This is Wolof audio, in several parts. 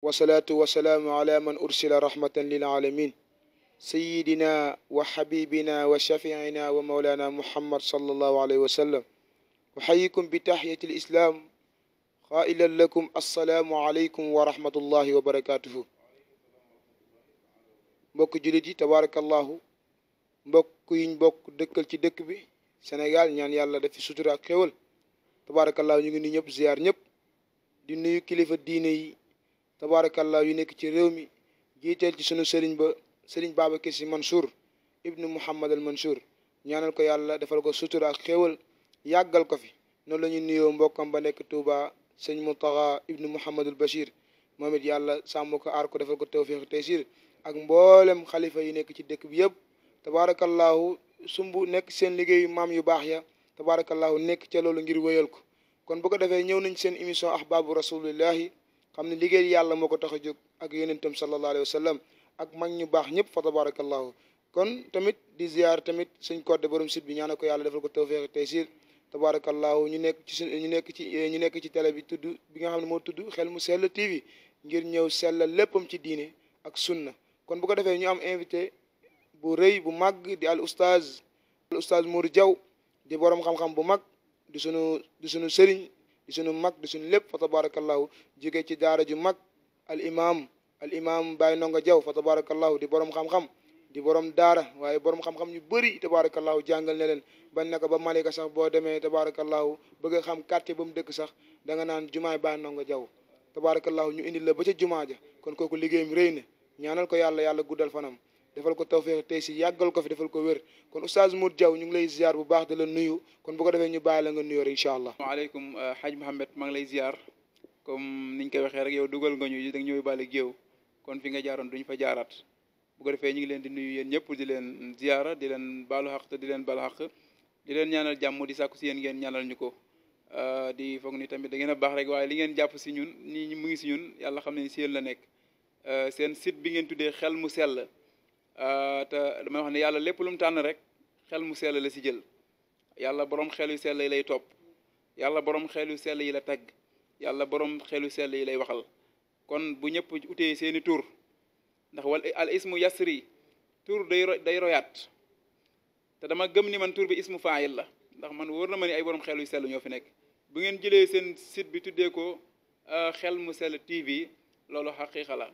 والصلاة والسلام على من أرسل رحمة للعالمين سيدنا وحبيبنا وشفيعنا ومولانا محمد صلى الله عليه وسلم أحييكم بتحية الإسلام قائلا لكم السلام عليكم ورحمة الله وبركاته mbokk jullit yi tabarakallahu mbokk yiñ bokk dëkkal ci dëkk bi Sénégal ñaan yàlla def fi sutura ak xéwal tabarakallahu ñu ngi nuyu ñëpp ziar ñëpp di nuyu kilifa diine yi tabarakallahu yu nekk ci réew mi jiiteel ci sunu sëriñ ba sëriñ Babacar Sy Mansour ibnu Muhammad al Mansour ñaanal ko yàlla defal ko sutura ak xéwal yàggal ko fi noonu la ñu nuyoo mbokkam ba nekk Touba sëñ Mountakha ibnu Muhammadul Bachir moom it yàlla sàmm ko aar ko defal ko tawfiq taysir ak mboolem xalifa yi nekk ci dëkk bi yëpp tabarakallahu sumb nekk seen liggéeyu maam yu baax ya tabarakallahu nekk ca loolu ngir wéyal ko kon bu ko defee ñëw nañ seen émission ahbaabu rasulillahi xam ne liggéey yàlla moo ko tax a jóg ak yonentam sallallahu alayhi wa sallam ak mag ñu baax ñëpp fa tabarakallahu kon tamit di ziar tamit suñ code borom site bi ñaana ko yàlla defal ko tawfiq taysir tabarakallahu ñu nekk ci télé bi tudd bi nga xam ne moo tudd xel mu sell TV ngir ñëw sellal léppam ci diine ak sunna kon bu ko defee ñu am invité bu rëy bu mag di al oustaz Mour Diaw di borom xam-xam bu mag di sunu sëriñ di sunu mag di sunu lépp fa tabarakallahu jóge ci daara ju mag al imam Baye Ndonga Diaw fa tabarakallahu di borom xam-xam di borom daara waaye borom xam-xam ñu bëri tabarakallahu jàngal ne leen bañ naka ba Malika sax boo demee tabarakallahu bëgg a xam quartier ba mu dëkk sax da nga naan jumaay Baye Ndonga Diaw tabarakallahu ñu indi la ba ca jumaa ja kon kooku liggéeyam rëy na ñaanal ko yàlla guddal fanam defal ko tawfiq tey si yàggal ko fi defal ko wér kon oustaz Mour Diaw ñu ngi lay ziar bu baax di la nuyu kon bu ko defee ñu bàyyi la nga nuyoo rek incha allah. waaleykum Hadj Mouhamed maa ngi lay ziar comme niñ koy waxee rek yow dugal nga ñu da nga ñëw bàle géew kon fi nga jaaroon duñ fa jaaraat bu ko defee ñu ngi leen di nuyu yéen ñëpp di leen ziara di leen baalu xaq te di leen baal xaq di leen ñaanal jàmm di sàkku si yéen ngeen ñaanal ñu ko di foog ni tamit da ngeen a baax rek waaye li ngeen jàpp si ñun nii mu ngi si ñun yàlla xam ne si yéen la nekk seen site bi ngeen tuddee xel mu sell te damay wax ne yàlla lépp lu mu tànn rek xel mu sell la si jël yàlla borom xel yu sell yi lay topp yàlla borom xel yu sell yi la tagg yàlla borom xel yu sell yi lay waxal kon bu ñëpp utee seeni tur ndax wal al ismu yasri tur day royaat te dama gëm ni man tur bi ismu faayil la ndax man wóor na ma ni ay borom xel yu sell ñoo fi nekk bu ngeen jëlee seen site bi tuddee ko xel mu sell TV loolu xaqiiqa la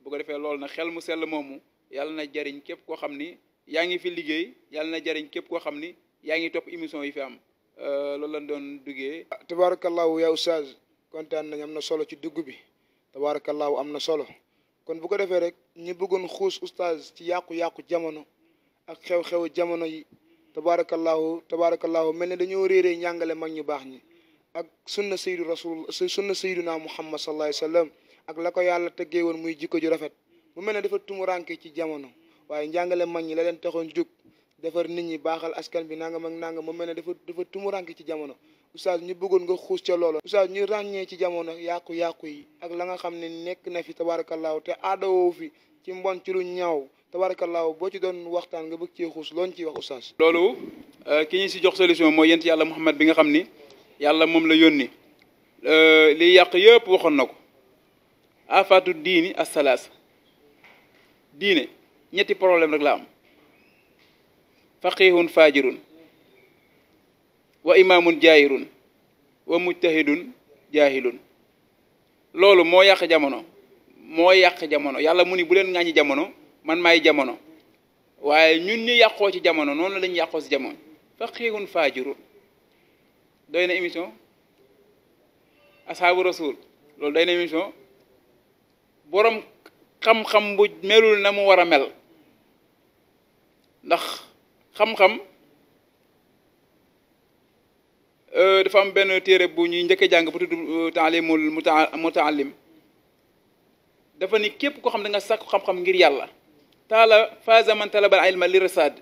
bu ko defee loolu nag xel mu sell moomu yàlla na jariñ képp koo xam ni yaa ngi fi liggéey yàlla na jariñ képp koo xam ni yaa ngi topp émission yi fi am loolu lañ doon duggee. tabarakallahu yaa oustaz kontaan nañ am na solo ci dugg bi tabarakallahu am na solo kon bu ko defee rek ñu bëggoon xuus oustaz ci yàqu-yàqu jamono ak xew-xewu jamono yi tabarakallahu mel ne dañoo réeree njàngale mag ñu baax ñi ak sunna sayyiduna Muhammad sallallahu alayhi wa sallam ak la ko yàlla teggee woon muy jikko ju rafet mu mel ne dafa tumuranke ci jamono waaye njàngale mag ñi la leen taxoon jóg defar nit ñi baaxal askan bi nangam ak nangam mu mel ne dafa tumuranke ci jamono oustaz ñu bëggoon nga xuus ca loola oustaz ñu ràññee ci jamono yàqu-yàqu yi ak la nga xam ne nekk na fi tabarakallahu te aadawoo fi ci mbon ci lu ñaaw tabarakallahu boo ci doon waxtaan nga bëgg cee xuus looñ ciy wax oustaz. loolu ki ñu si jox solution mooy yent yàlla Muhammad bi nga xam ni yàlla moom la yónni liy yàq yëpp waxoon na ko afatu diini assalaas diine ñetti problème rek la am faqihun fajirun wa imaamun jaahirun wa mujtahidun jaahilun loolu moo yàq jamono yàlla mu ni bu leen ŋàññi jamono man maay jamono waaye ñun ñu yàqoo ci jamono noonu lañu yàqoo ci jamono faqihun fajirun doy na émission ashaabu rasul loolu doy na émission borom xam-xam bu melul na mu war a mel ndax xam-xam dafa am benn téere bu ñuy njëkk a jàng bu tudd taalimul mutaallim dafa ni képp koo xam da nga sàkku xam-xam ngir yàlla taala faaza man talabal ilma li rasaad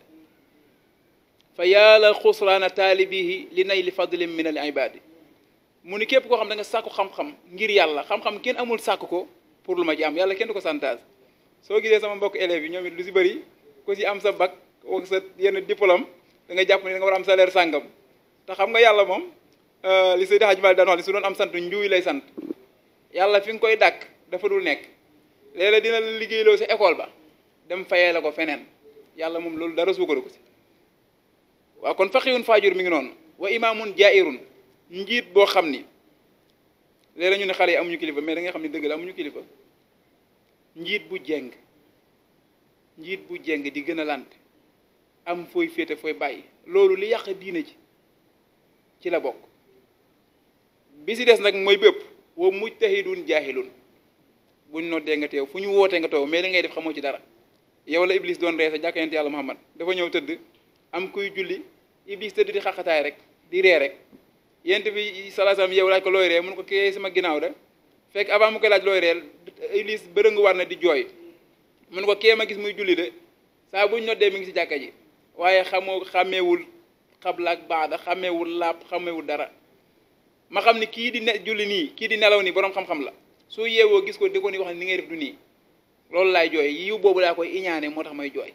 fa yàlla xusraana taalibihi li nay li fadlin min al ibadi mu ni képp koo xam da nga sàkku xam-xam ngir yàlla xam-xam kenn amul sàkk ko pour lu ma ci am yàlla kenn du ko santage soo gisee sama mbokk élèves yi ñoom it lu si bëri ku si am sa bac ak sa yenn diplôme da nga jàpp ne da nga war a am salaire sàngam te xam nga yàlla moom li Seydi Hadji Malick daan wax ni su doon am sant njuuy lay sant yàlla fi nga koy dàkk dafa dul nekk léeg-léeg dina la liggéeyloo sa école ba dem fayee la ko feneen yàlla moom loolu dara suukaru ko si waaw kon faqihun faajur mi ngi noonu wa imaamun jaa'irun njiit boo xam ni léeg-léeg ñu ne xale yi amuñu kilifa mais da nga xam ne dëgg la amuñu kilifa njiit bu jeng di gën a lante am fooy féete fooy bàyyi loolu li yàq diine ci la bokk bi si des nag mooy bépp wa mujtahidun jaahilun buñ noddee nga teew fu ñu wootee nga teew mais da ngay def xamoo ci dara yow la iblis doon ree sa jàkka yonent yàlla Muhammad dafa ñëw tëdd am kuy julli iblis tëdd di xaqataay rek di ree rek yent bi sallallahu alayhi wasallam yow laaj ko looy ree mun ko kii sama ginnaaw da fekk avant mu koy laaj looy reel iblis bërëngu war na di jooy mun ko kii ma gis muy julli de saa buñ noddee mi ngi si jàkka ji waaye xàmmeewul xabla ak baada xàmmeewul laab xàmmeewul dara ma xam ni kii di julli nii kii di nelaw nii boroom xam-xam la su yeewoo gis ko di ko ni wax ne ni ngay def du nii loolu laay jooy yiw boobu laa koy iñaane moo tax may jooy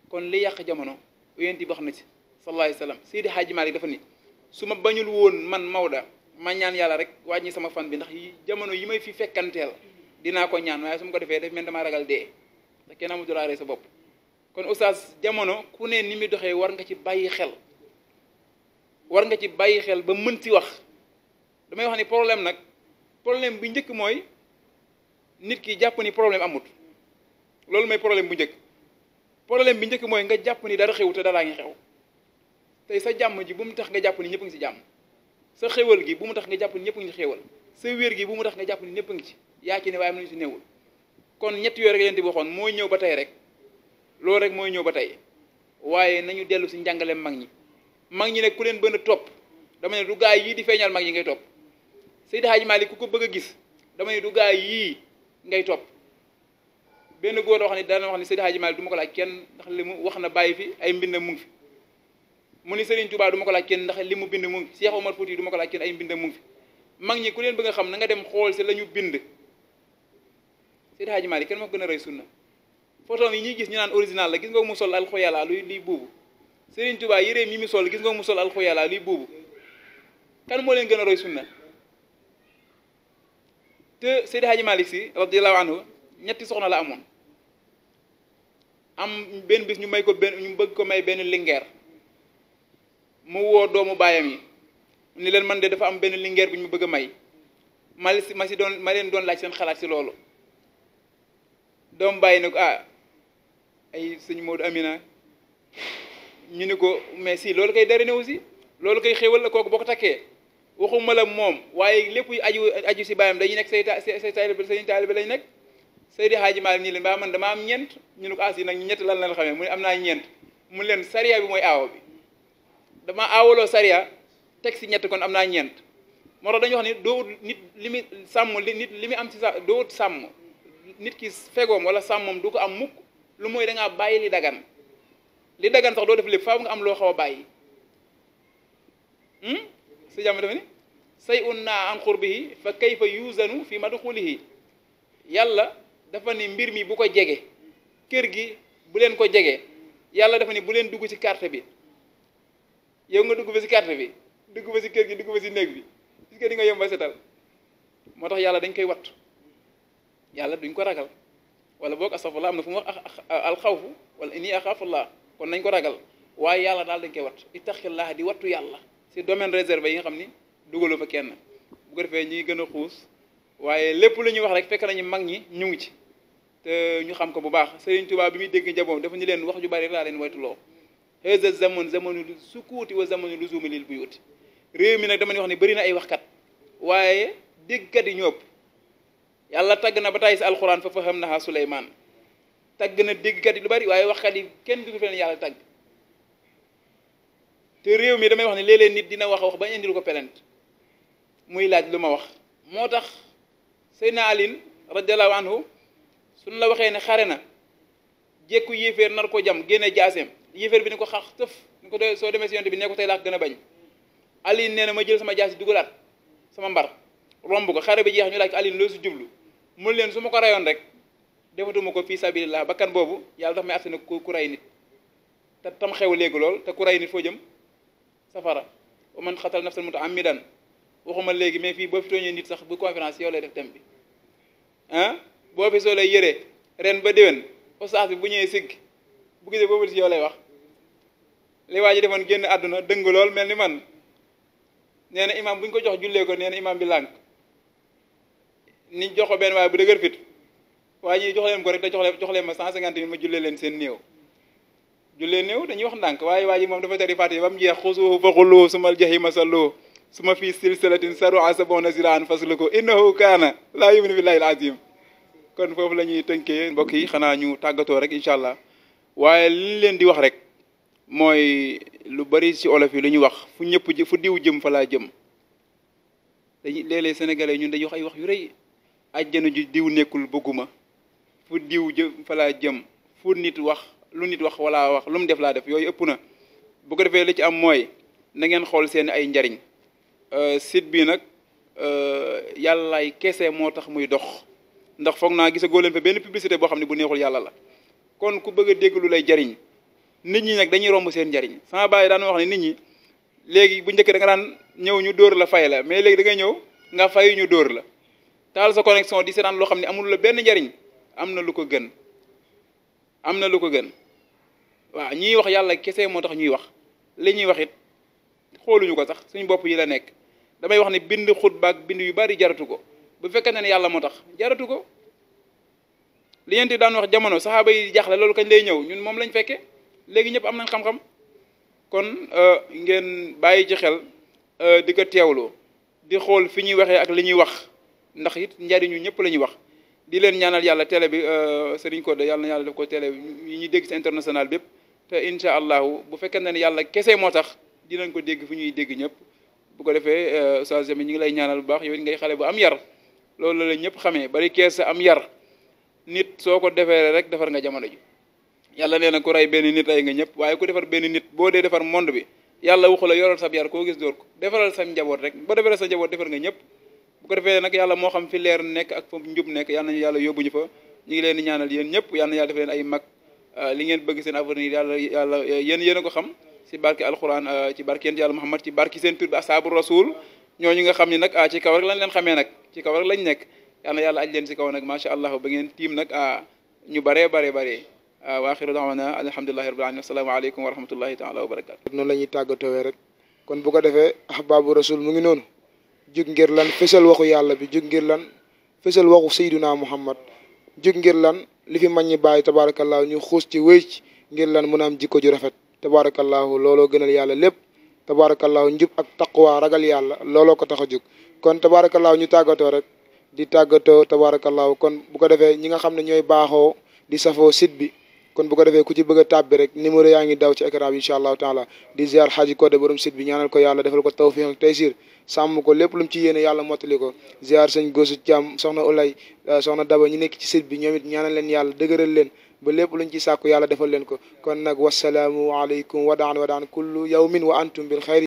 kon li yàq jamono yonent bi wax na ci sallallahu alayhi wasallam Seydi Hadji Malick dafa ni su ma bañul woon man Maoda ma ñaan yàlla rek wàññi sama fan bi ndax jamono yi may fi fekkanteel dinaa ko ñaan waaye su ma ko defee daf mel damaa ragal dee te kenn amul droit sa bopp kon oustaz jamono ku ne ni muy doxee war nga ci bàyyi xel ba mën ci wax damay wax ni problème bu njëkk mooy nit ki jàpp ni problème amut loolu mooy problème bu njëkk problème bi njëkk mooy nga jàpp ni dara xew te daraa ngi xew tey sa jàmm ji bu mu tax nga jàpp ni ñëpp ngi ci jàmm sa xéwal gi bu mu tax nga jàpp ni ñëpp ngi ci xéwal sa wér gi bu mu tax nga jàpp ni ñëpp ngi ci yaa ci ne waaye am nañu ci néewul kon ñett yooyu rek leen di waxoon mooy ñëw ba tey rek loolu rek mooy ñëw ba tey waaye nañu dellu si njàngaleem mag ñi ne ku leen bën a topp dama ne du gaay yii di feeñal mag yi ngay topp Seydi Hadji Malick ku ko bëgg a gis dama ne du gaay yii ngay topp benn góor wax ni dana wax ni Seydi Hadji Malick du ma ko laaj kenn ndax li mu wax na bàyyi fi ay mbindam mu ngi fi mu ni Serigne Touba du ma ko laaj kenn ndax li mu bind mu ngi fi Cheikh Omar Fouti du ma ko laaj kenn ay mbindam mu ngi fi mag ñi ku leen bëgg a xam na nga dem xool si la ñu bind Seydi Hadji Malick kenn moo ko gën a rëy sunna photo yi ñuy gis ñu naan original la gis nga mu sol alxoyala luy buubu Serigne Touba yéreem yi mu sol gis nga mu sol alxoyala luy buubu kan moo leen gën a roy sunna te Seydi Hadji Malick Sy radiyallahu anhu ñetti soxna la amoon am benn bis ñu bëgg ko may benn lingeer mu woo doomu baayam yi ni leen man de dafa am benn lingeer bu ñu bëgg a may ma leen doon laaj seen xalaat si loolu doomu bàyyi ne ko ay sëñ Modou Amina ñu ni ko mais si loolu koy dara ne aussi loolu koy xéwal la kooku boo ko takkee waxuma la moom waaye lépp yu aju si bàyyam dañuy nekk say taalibe lañu nekk Seydi Hadji Malick nii leen baa man dama am ñeent ñu ne ko si nag ñett lan la xamee mu ne am naa ñeent mu leen sariya bi mooy aawo bi dama aawaloo sariya teg si ñett kon am naa ñeent moo tax dañuy wax ni doo ut nit li muy sàmm nit li muy am si sa doo ut sàmm nit ki fegoom wala sàmmam du ko am mukk lu mooy da ngaa bàyyi li dagan sax doo def lépp faaw nga am loo xaw a bàyyi si jàmm dafa ni say un naa an xurbihi fa kayfa yuzanu fi madxulihi yàlla dafa ni mbir mi bu ko jege kër gi bu leen ko jege yàlla dafa ni bu leen dugg ci carte bi yow nga dugg ba ci carte bi dugg ba ci kër gi dugg ba ci néeg bi gis nga di nga yomba setal moo tax yàlla dañ koy wattu yàlla duñ ko ragal wala boog astafurlah am na fu mu wax alxawfu wala inni axaafullah kon nañ ko ragal waaye yàlla daal dañ koy wattu ittaqillah di wattu yàlla ci domaine réservé yi nga xam ni dugalu fa kenn bu ko defee ñuy gën a xuus waaye lépp lu ñuy wax rek fekk nañu mag ñi ñu ngi ci te ñu xam ko bu baax Serigne Touba bi muy dégg njaboom dafa ñu leen wax ju bari laa leen waytuloo heza zamanu sukuuti wa zamanu luzumi lil buyuti réew mi nag dama ni wax ne bëri na ay waxkat waaye déggkat yi ñoo ëpp yàlla tagg na ba tàyyi si alxuraan fa fahamnaha Suleymaan tagg na déggkat yi lu bari waaye waxkat yi kenn du fi leen yàlla tagg te réew mi damay wax ne léeg-léeg nit dina wax ba indil ko pelent muy laaj lu ma wax moo tax Seydina Ali radiyallahu anhu suñu la waxee ne xare na jekku yéeféer nar ko jam génne jaaseem yéeféer bi ni ko xax tëf ni ko soo demee si yonte bi ne ko tey laa gën a bañ Ali nee na ma jël sama jaasi dugalaat sama mbar romb ko xare bi jeex ñu laaj ko Ali loo si jublu mun leen su ma ko rayoon rek defatuma ko fii sabilillah bakkan boobu yàlla dafa may àtte ne ku ray nit te tam xew léegi lool te ku ray nit foo jëm safara wa man xatal nafsan mutaammidan waxuma léegi mais fii boo fi tooñee nit sax bu conférence yow lay def dem bi ah boo fi soo lay yëre ren ba déwén ustaas bi bu ñëwee sigg bu gisee boobu si yow lay wax li waa ji defoon génn àdduna dëng lool mel ni man nee na imaam bu ñu ko jox jullee ko nee na imaam bi lànk ni jox ko benn waaye bu dëgër fit waa ji jox leen ko rek te jox leen ma 150 000 ma jullee leen seen néew jullee néew dañuy wax ndànk waaye waa ji moom dafa tari fàtte ba mu jeex xusuuhu fa xulluhu sumal jahima salluhu suma fii silsilatin saru'a sab'una zira'an fasluku innahu kaana laa yu'minu billahi al-azim kon foofu la ñuy tënkee mbokk yi xanaa ñu tàggatoo rek incha allah waaye li leen di wax rek mooy lu bari ci olof yi lu ñu wax fu ñëpp fu diw jëm fa laa jëm dañuy léeg-léeg sénégalais ñun dañuy wax ay wax yu rëy àjjana ju diw nekkul bëgguma fu diw jëm fa laa jëm fu nit wax lu nit wax wala wax lu mu def laa def yooyu ëpp na bu ko defee li ci am mooy na ngeen xool seen ay njariñ site bi nag yàllaay kese moo tax muy dox ndax foog naa gisagoo leen fa benn publicité boo xam ne bu neexul yàlla la kon ku bëgg a dégg lu lay jariñ nit ñi nag dañuy romb seen njariñ sama baay daan wax ne nit ñi léegi bu njëkk da nga daan ñëw ñu dóor la fay la mais léegi da ngay ñëw nga fay ñu dóor la taal sa connexion di seetaan loo xam ne amul la benn njariñ am na lu ko gën am na lu ko gën waaw ñiy wax yàlla kese moo tax ñuy wax li ñuy wax it xooluñu ko sax suñu bopp yi la nekk damay wax ne bind xutba ak bind yu bari jaratu ko bu fekkente ne yàlla moo tax jaratu ko li ngeen di daan wax jamono saxaaba yi jaaxle loolu kañ lay ñëw ñun moom lañ fekke léegi ñëpp am nañ xam-xam kon ngeen bàyyi ci xel di ko teewloo di xool fi ñuy waxee ak li ñuy wax ndax it njariñu ñëpp la ñuy wax di leen ñaanal yàlla télé bi Serigne Codé yàlla na yàlla def ko télé yi ñuy dégg ci international bépp te incha allahu bu fekkente ne yàlla kese moo tax dinañ ko dégg fi ñuy dégg ñëpp bu ko defee Oustaz Jamil ñu ngi lay ñaanal bu baax yow it ngay xale bu am yar loolu la ñëpp xamee bari kees am yar nit soo ko defee rek defar nga jamono ji yàlla nee na ku rey benn nit rey nga ñëpp waaye ku defar benn nit boo dee defar monde bi yàlla waxu la yoral sab yar koo gis dóor ko defaral sa njaboot rek boo defaree sa njaboot defar nga ñëpp bu ko defee nag yàlla moo xam fi leer nekk ak fa njub nekk yàlla nañu yàlla yóbbuñu fa ñu ngi leen di ñaanal yéen ñëpp yàlla na yàlla def leen ay mag li ngeen bëgg seen avenir yàlla yéen a ko xam ci barke alquran ci barke yéen yàlla Muhammad ci barke seen tur bi asaabu rasul ñooñu nga xam ni nag ci kaw rek lañ leen xamee nag ci kaw rek lañ nekk yàlla yàlla aj leen ci kaw nag macha allah ba ngeen tiim nag ñu baree wa axiru da'wana alhamdulillahi rabbil alamin assalaamu aleykum wa rahmatullahi taala wa barakatu noonu la ñuy tàggatowee rek kon bu ko defee ahbaabu rasul mu ngi noonu jóg ngir lan fësal waxu yàlla bi jóg ngir lan fësal waxu sayduna muhammad jóg ngir lan li fi mag ñi bàyyi tabarakallahu ñu xuus ci wéy ci ngir lan mën a am jikko ju rafet tabarakallahu looloo gënal yàlla lépp tabarakallahu njub ak taqwa ragal yàlla looloo ko tax a jóg kon tabarakallahu ñu tàggatoo rek di tàggatoo tabarakallahu kon bu ko defee ñi nga xam ne ñooy baaxoo di safoo site bi kon bu ko defee ku ci bëgg a tàbbi rek numéro yaa ngi daw ci écran bi incha allahu taala di ziar Hadji Codé borom site bi ñaanal ko yàlla defal ko tawfiq ak taysir sàmm ko lépp lu mu ci yéene yàlla mottali ko ziar sëñ Gosu Thiam soxna Ulay soxna Daba ñu nekk ci site bi ñoom it ñaanal leen yàlla dëgëral leen ba lépp luñ ci sàkku yàlla defal leen ko kon nag wasalaamu aleykum wa daan kullu yawmin wa antum bil xayri